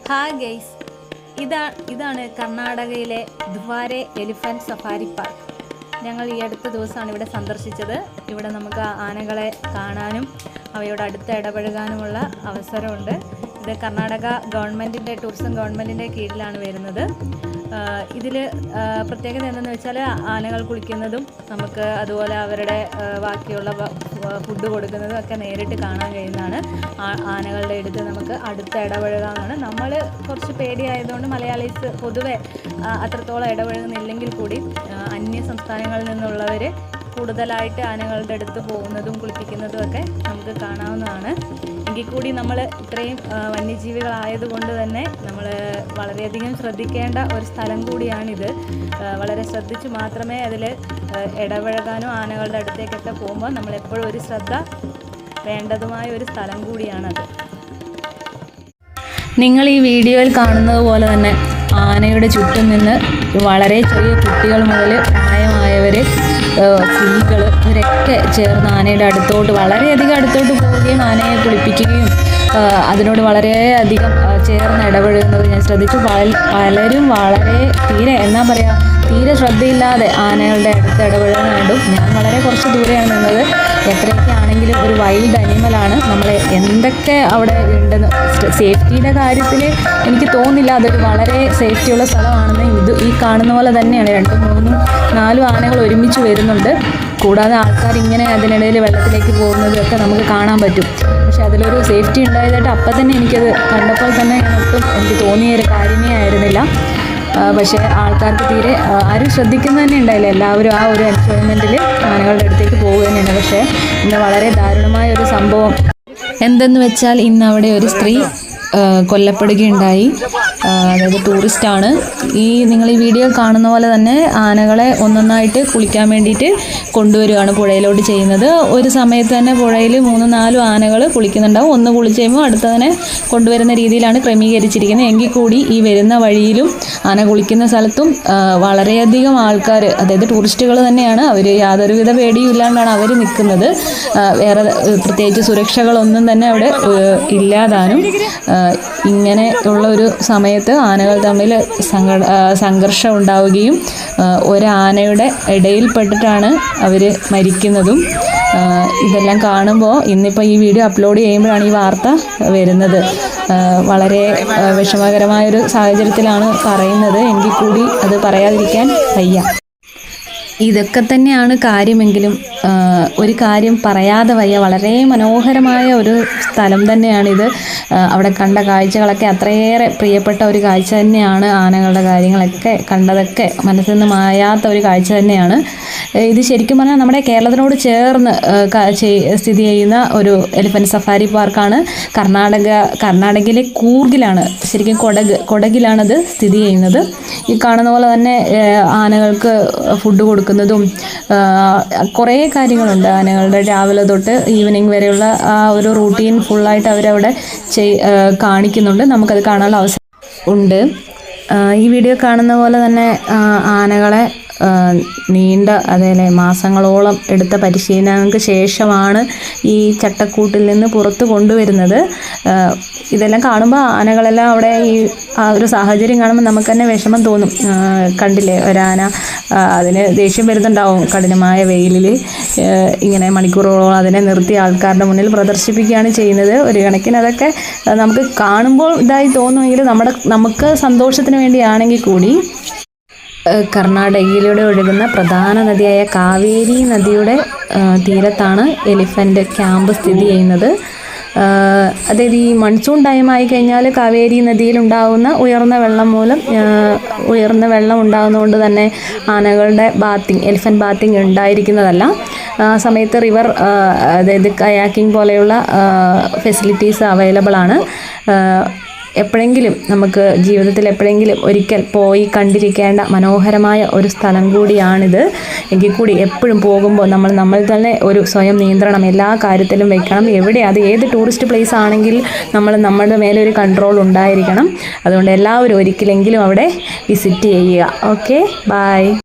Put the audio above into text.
Hi guys, ഇതാണ് കർണാടകയിലെ ദ്വാരെ elephant safari park. ഞങ്ങൾ ഈ അടുത്ത ദിവസമാണ് ഇവിടെ സന്ദർശിച്ചത്. ഇവിടെ നമുക്ക് ആനകളെ കാണാനും അവയോട് അടുത്ത് ഇടപഴകാനുമുള്ള അവസരമുണ്ട്. ഇത് കർണാടക ഗവൺമെൻറ്റിൻ്റെ ടൂറിസം ഗവൺമെൻറ്റിൻ്റെ കീഴിലാണ് വരുന്നത്. ഇതിൽ പ്രത്യേകത എന്തെന്ന് വെച്ചാൽ ആനകൾ കുളിക്കുന്നതും നമുക്ക് അതുപോലെ അവരുടെ ബാക്കിയുള്ള ഫുഡ് കൊടുക്കുന്നതും ഒക്കെ നേരിട്ട് കാണാൻ കഴിയുന്നതാണ്. ആനകളുടെ അടുത്ത് നമുക്ക് അടുത്ത് ഇടപഴകാമെന്നാണ്. നമ്മൾ കുറച്ച് പേടിയായതുകൊണ്ട് മലയാളീസ് പൊതുവെ അത്രത്തോളം ഇടപഴകുന്നില്ലെങ്കിൽ കൂടി അന്യ സംസ്ഥാനങ്ങളിൽ നിന്നുള്ളവർ കൂടുതലായിട്ട് ആനകളുടെ അടുത്ത് പോകുന്നതും കുളിപ്പിക്കുന്നതും ഒക്കെ നമുക്ക് കാണാവുന്നതാണ്. എങ്കിൽ കൂടി നമ്മൾ ഇത്രയും വന്യജീവികളായതുകൊണ്ട് തന്നെ നമ്മൾ വളരെയധികം ശ്രദ്ധിക്കേണ്ട ഒരു സ്ഥലം കൂടിയാണിത്. വളരെ ശ്രദ്ധിച്ച് മാത്രമേ അതിൽ ഇടപഴകാനോ ആനകളുടെ അടുത്തേക്കൊക്കെ പോകുമ്പോൾ നമ്മളെപ്പോഴും ഒരു ശ്രദ്ധ വേണ്ടതുമായ ഒരു സ്ഥലം കൂടിയാണത്. നിങ്ങൾ ഈ വീഡിയോയിൽ കാണുന്നത് പോലെ തന്നെ ആനയുടെ ചുറ്റും നിന്ന് വളരെ ചെറിയ കുട്ടികൾ മുതൽ പ്രായമായവർ, സ്ത്രീകൾ, ഇവരൊക്കെ ചേർന്ന് ആനയുടെ അടുത്തോട്ട് വളരെയധികം അടുത്തോട്ട് പോവുകയും ആനയെ കുളിപ്പിക്കുകയും അതിനോട് വളരെയധികം ചേർന്ന് ഇടപഴകുന്നത് ഞാൻ ശ്രദ്ധിച്ചു. പലരും വളരെ തീരെ ശ്രദ്ധയില്ലാതെ ആനകളുടെ അടുത്ത് ഇടപഴകുന്നത് കണ്ടു. ഞാൻ വളരെ കുറച്ച് ദൂരെയാണ് നിന്നത്. എത്രയൊക്കെ ആണെങ്കിലും ഒരു വൈൽഡ് അനിമലാണ്. നമ്മൾ എന്തൊക്കെ അവിടെ ഉണ്ടെന്ന് സേഫ്റ്റിയുടെ കാര്യത്തിൽ എനിക്ക് തോന്നുന്നില്ല അതൊരു വളരെ സേഫ്റ്റിയുള്ള സ്ഥലമാണെന്ന്. ഈ കാണുന്ന പോലെ തന്നെയാണ് 2, 3, 4 ആനകൾ ഒരുമിച്ച് വരുന്നുണ്ട്. കൂടാതെ ആൾക്കാർ ഇങ്ങനെ അതിനിടയിൽ വെള്ളത്തിലേക്ക് പോകുന്നതൊക്കെ നമുക്ക് കാണാൻ പറ്റും. പക്ഷെ അതിലൊരു സേഫ്റ്റി ഉണ്ടായതായിട്ട് അപ്പം തന്നെ എനിക്കത് കണ്ടപ്പോൾ തന്നെ ഒട്ടും എനിക്ക് തോന്നിയ ഒരു കാര്യമേ ആയിരുന്നില്ല. പക്ഷേ ആൾക്കാർക്ക് തീരെ ആരും ശ്രദ്ധിക്കുന്നത് തന്നെ ഉണ്ടായില്ല. എല്ലാവരും ആ ഒരു എൻജോയ്മെൻറ്റിൽ ആനകളുടെ അടുത്തേക്ക് പോവുക തന്നെയാണ്. പക്ഷേ ഇന്ന് വളരെ ദാരുണമായ ഒരു സംഭവം എന്തെന്ന് വെച്ചാൽ ഇന്ന് അവിടെ ഒരു സ്ത്രീ കൊല്ലപ്പെടുകയുണ്ടായി. അതായത് ടൂറിസ്റ്റാണ്. നിങ്ങൾ ഈ വീഡിയോ കാണുന്ന പോലെ തന്നെ ആനകളെ ഒന്നൊന്നായിട്ട് കുളിക്കാൻ വേണ്ടിയിട്ട് കൊണ്ടുവരികയാണ് പുഴയിലോട്ട് ചെയ്യുന്നത്. ഒരു സമയത്ത് തന്നെ പുഴയിൽ 3-4 ആനകൾ കുളിക്കുന്നുണ്ടാവും. ഒന്ന് കുളിച്ച് കഴിയുമ്പോൾ അടുത്തതിനെ കൊണ്ടുവരുന്ന രീതിയിലാണ് ക്രമീകരിച്ചിരിക്കുന്നത്. എങ്കിൽ കൂടി ഈ വരുന്ന വഴിയിലും ആന കുളിക്കുന്ന സ്ഥലത്തും വളരെയധികം ആൾക്കാർ, അതായത് ടൂറിസ്റ്റുകൾ തന്നെയാണ്. അവർ യാതൊരുവിധ പേടിയും ഇല്ലാണ്ടാണ് അവർ നിൽക്കുന്നത്. വേറെ പ്രത്യേകിച്ച് സുരക്ഷകളൊന്നും തന്നെ അവിടെ ഇല്ലാതാനും. ഇങ്ങനെ ഉള്ള ഒരു സമയത്ത് ആനകൾ തമ്മിൽ സംഘർഷം ഉണ്ടാവുകയും ഒരാനയുടെ ഇടയിൽപ്പെട്ടിട്ടാണ് അവർ മരിക്കുന്നതും. ഇതെല്ലാം കാണുമ്പോൾ ഇന്നിപ്പോൾ ഈ വീഡിയോ അപ്ലോഡ് ചെയ്യുമ്പോഴാണ് ഈ വാർത്ത വരുന്നത്. വളരെ വിഷമകരമായൊരു സാഹചര്യത്തിലാണ് പറയുന്നത്. എങ്കിൽ കൂടി അത് പറയാതിരിക്കാൻ വയ്യ. ഇതൊക്കെ തന്നെയാണ് കാര്യമെങ്കിലും ഒരു കാര്യം പറയാതെ വയ്യ. വളരെ മനോഹരമായ ഒരു സ്ഥലം തന്നെയാണിത്. അവിടെ കണ്ട കാഴ്ചകളൊക്കെ അത്രയേറെ പ്രിയപ്പെട്ട ഒരു കാഴ്ച തന്നെയാണ്. ആനകളുടെ കാര്യങ്ങളൊക്കെ കണ്ടതൊക്കെ മനസ്സിൽ നിന്ന് മായാത്ത ഒരു കാഴ്ച തന്നെയാണ്. ഇത് ശരിക്കും പറഞ്ഞാൽ നമ്മുടെ കേരളത്തിനോട് ചേർന്ന് സ്ഥിതി ചെയ്യുന്ന ഒരു എലിഫൻറ്റ് സഫാരി പാർക്കാണ്. കർണാടകയിലെ കൂർഗിലാണ്, ശരിക്കും കൊടകിലാണത് സ്ഥിതി ചെയ്യുന്നത്. ഈ കാണുന്ന പോലെ തന്നെ ആനകൾക്ക് ഫുഡ് കൊടുക്കുന്നതും കുറേ കാര്യങ്ങളുണ്ട്. ആനകളുടെ രാവിലെ തൊട്ട് ഈവനിങ് വരെയുള്ള ആ ഒരു റൂട്ടീൻ ഫുള്ളായിട്ട് അവരവിടെ കാണിക്കുന്നുണ്ട്. നമുക്കത് കാണാനുള്ള അവസരം ഉണ്ട്. ഈ വീഡിയോ കാണുന്ന പോലെ തന്നെ ആനകളെ നീണ്ട അതേലെ മാസങ്ങളോളം എടുത്ത പരിശീലനങ്ങൾക്ക് ശേഷമാണ് ഈ ചട്ടക്കൂട്ടിൽ നിന്ന് പുറത്ത് കൊണ്ടുവരുന്നത്. ഇതെല്ലാം കാണുമ്പോൾ ആനകളെല്ലാം അവിടെ ആ ഒരു സാഹചര്യം കാണുമ്പോൾ നമുക്ക് തന്നെ വിഷമം തോന്നും. കണ്ടില്ലേ ഒരാന, അതിന് ദേഷ്യം വരുന്നുണ്ടാവും. കഠിനമായ വെയിലിൽ ഇങ്ങനെ മണിക്കൂറുകളോളം അതിനെ നിർത്തി ആൾക്കാരുടെ മുന്നിൽ പ്രദർശിപ്പിക്കുകയാണ് ചെയ്യുന്നത്. ഒരു കണക്കിന് അതൊക്കെ നമുക്ക് കാണുമ്പോൾ ഇതായി തോന്നുമെങ്കിൽ നമുക്ക് സന്തോഷത്തിന് വേണ്ടിയാണെങ്കിൽ കൂടി കർണാടകയിലൂടെ ഒഴുകുന്ന പ്രധാന നദിയായ കാവേരി നദിയുടെ തീരത്താണ് എലിഫൻ്റ് ക്യാമ്പ് സ്ഥിതി ചെയ്യുന്നത്. അതായത് ഈ മൺസൂൺ ടൈമായി കഴിഞ്ഞാൽ കാവേരി നദിയിൽ ഉണ്ടാകുന്ന ഉയർന്ന വെള്ളം ഉണ്ടാകുന്നതുകൊണ്ട് തന്നെ ആനകളുടെ എലിഫൻ്റ് ബാത്തിങ് ഉണ്ടായിരിക്കുന്നതല്ല. ആ സമയത്ത് അതായത് കയാക്കിംഗ് പോലെയുള്ള ഫെസിലിറ്റീസ് അവൈലബിൾ ആണ്. എപ്പോഴെങ്കിലും നമുക്ക് ജീവിതത്തിൽ ഒരിക്കൽ പോയി കണ്ടിരിക്കേണ്ട മനോഹരമായ ഒരു സ്ഥലം കൂടിയാണിത്. എങ്കിൽ കൂടി എപ്പോഴും പോകുമ്പോൾ നമ്മൾ തന്നെ ഒരു സ്വയം നിയന്ത്രണം എല്ലാ കാര്യത്തിലും വെക്കണം. ഏത് ടൂറിസ്റ്റ് പ്ലേസ് ആണെങ്കിൽ നമ്മുടെ മേലെ ഒരു കൺട്രോൾ ഉണ്ടായിരിക്കണം. അതുകൊണ്ട് എല്ലാവരും ഒരിക്കലെങ്കിലും അവിടെ വിസിറ്റ് ചെയ്യുക. Okay, by.